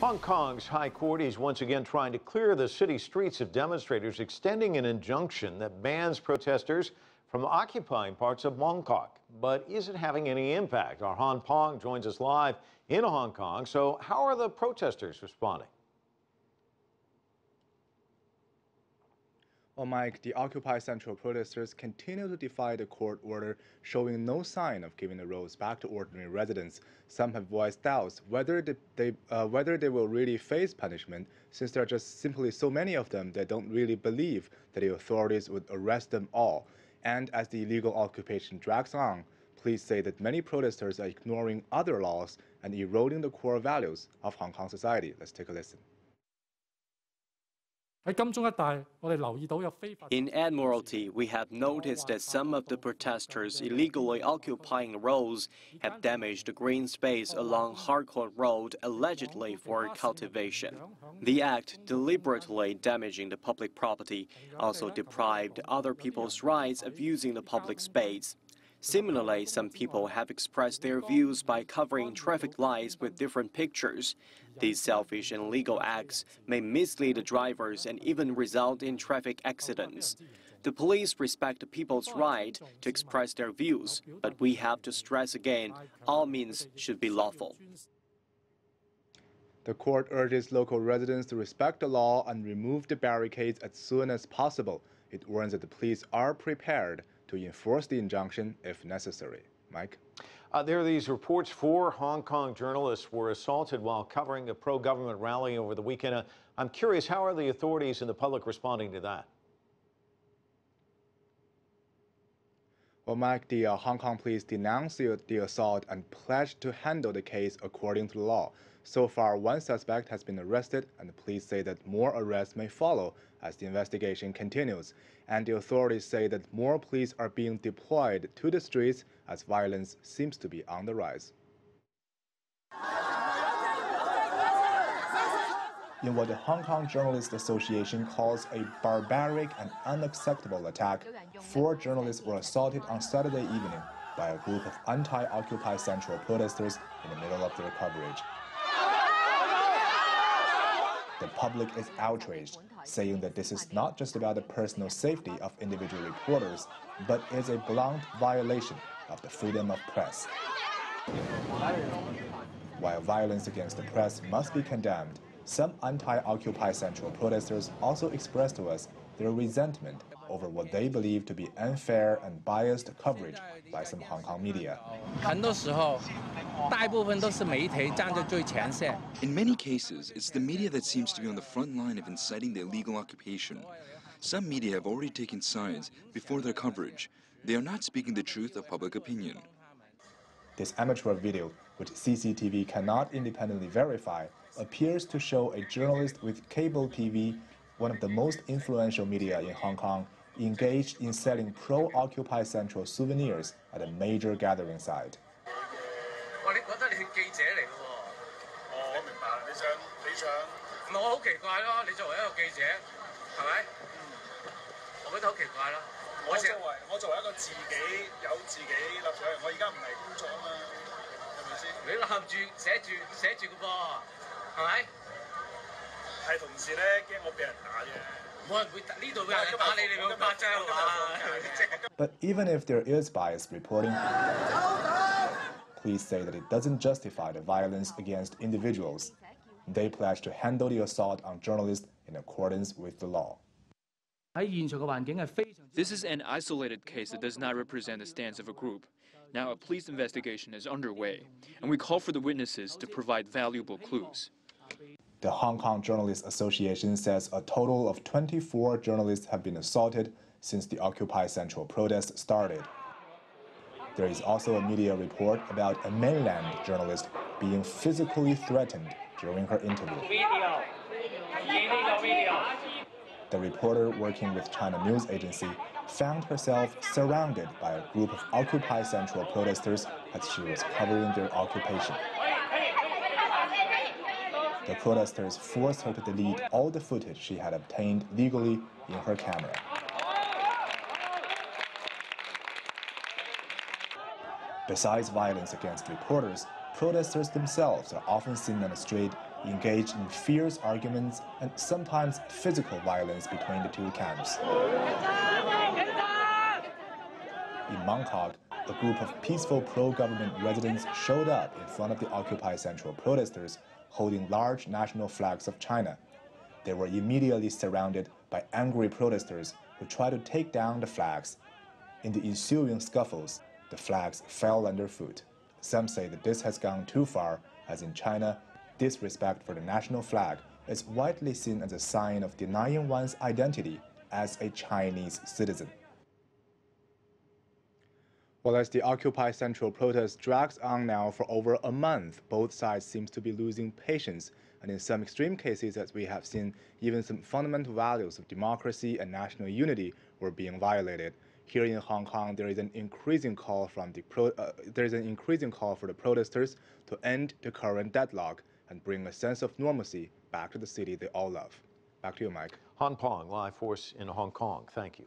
Hong Kong's High Court is once again trying to clear the city streets of demonstrators, extending an injunction that bans protesters from occupying parts of Mong Kok. But is it having any impact? Our Han Peng joins us live in Hong Kong. So how are the protesters responding? Well, Mike, the Occupy Central protesters continue to defy the court order, showing no sign of giving the roads back to ordinary residents. Some have voiced doubts whether they will really face punishment, since there are just simply so many of them that don't really believe that the authorities would arrest them all. And as the illegal occupation drags on, police say that many protesters are ignoring other laws and eroding the core values of Hong Kong society. Let's take a listen. In Admiralty, we have noticed that some of the protesters illegally occupying roads have damaged the green space along Harcourt Road, allegedly for cultivation. The act, deliberately damaging the public property, also deprived other people's rights of using the public space. Similarly, some people have expressed their views by covering traffic lights with different pictures. These selfish and illegal acts may mislead the drivers and even result in traffic accidents. The police respect the people's right to express their views, but we have to stress again, all means should be lawful. The court urges local residents to respect the law and remove the barricades as soon as possible. It warns that the police are prepared to enforce the injunction if necessary. Mike? There are these reports 4 Hong Kong journalists were assaulted while covering a pro-government rally over the weekend. I'm curious, how are the authorities and the public responding to that? Well, Mike, the Hong Kong police denounced the assault and pledged to handle the case according to the law. So far, one suspect has been arrested, and the police say that more arrests may follow as the investigation continues. And the authorities say that more police are being deployed to the streets as violence seems to be on the rise. In what the Hong Kong Journalists Association calls a barbaric and unacceptable attack, 4 journalists were assaulted on Saturday evening by a group of anti-Occupy Central protesters in the middle of their coverage. The public is outraged, saying that this is not just about the personal safety of individual reporters, but is a blunt violation of the freedom of press. While violence against the press must be condemned, some anti-Occupy Central protesters also expressed to us their resentment over what they believe to be unfair and biased coverage by some Hong Kong media. In many cases, it's the media that seems to be on the front line of inciting the illegal occupation. Some media have already taken sides before their coverage. They are not speaking the truth of public opinion. This amateur video, which CCTV cannot independently verify, appears to show a journalist with cable TV, one of the most influential media in Hong Kong, engaged in selling pro-Occupy Central souvenirs at a major gathering site. But even if there is biased reporting, police say that it doesn't justify the violence against individuals. They pledge to handle the assault on journalists in accordance with the law. This is an isolated case that does not represent the stance of a group. Now a police investigation is underway, and we call for the witnesses to provide valuable clues. The Hong Kong Journalists Association says a total of 24 journalists have been assaulted since the Occupy Central protest started. There is also a media report about a Mainland journalist being physically threatened during her interview. The reporter working with China News Agency found herself surrounded by a group of Occupy Central protesters as she was covering their occupation. The protesters forced her to delete all the footage she had obtained legally in her camera. Besides violence against reporters, protesters themselves are often seen on the street engaged in fierce arguments and sometimes physical violence between the two camps. In Mong Kok, a group of peaceful pro-government residents showed up in front of the Occupy Central protesters holding large national flags of China. They were immediately surrounded by angry protesters who tried to take down the flags. In the ensuing scuffles, the flags fell underfoot. Some say that this has gone too far, as in China, disrespect for the national flag is widely seen as a sign of denying one's identity as a Chinese citizen. Well, as the Occupy Central protest drags on now for over a month, both sides seem to be losing patience, and in some extreme cases, as we have seen, even some fundamental values of democracy and national unity were being violated. Here in Hong Kong, there is an increasing call for the protesters to end the current deadlock and bring a sense of normalcy back to the city they all love. Back to you, Mike. Han Peng, live for us in Hong Kong. Thank you.